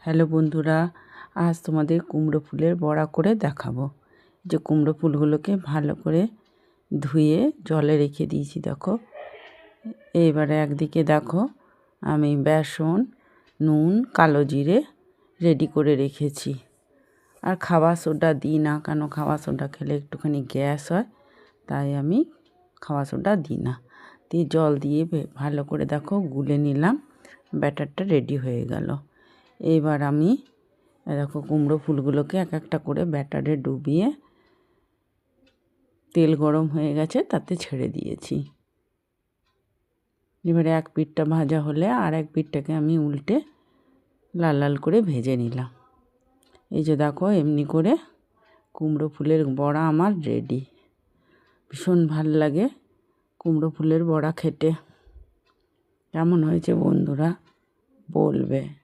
Hello বন্ধুরা, আজ তোমাদের কুমড়ো ফুলের বড়া করে দেখাবো। যে কুমড়ো ফুলগুলোকে ভালো করে ধুয়ে জলে রেখে দিয়েছি দেখো। এইবারে একদিকে দেখো আমি বেসন, নুন, কালো জিরে রেডি করে রেখেছি। আর খাবার সোডা দিই না, কেন খাবার সোডা খেলে একটুখানি গ্যাস হয়, তাই আমি খাবার সোডা দিই না। দিয়ে জল দিয়ে ভালো করে দেখো গুলে নিলাম, ব্যাটারটা রেডি হয়ে গেল। এইবার আমি দেখো কুমড়ো ফুলগুলোকে এক একটা করে ব্যাটারে ডুবিয়ে তেল গরম হয়ে গেছে তাতে ছেড়ে দিয়েছি। এবারে এক পিঠটা ভাজা হলে আর এক পিঠটাকে আমি উল্টে লাল লাল করে ভেজে নিলাম। এই যে দেখো এমনি করে কুমড়ো ফুলের বড়া আমার রেডি। ভীষণ ভাল লাগে কুমড়ো ফুলের বড়া খেতে। কেমন হয়েছে বন্ধুরা বলবে।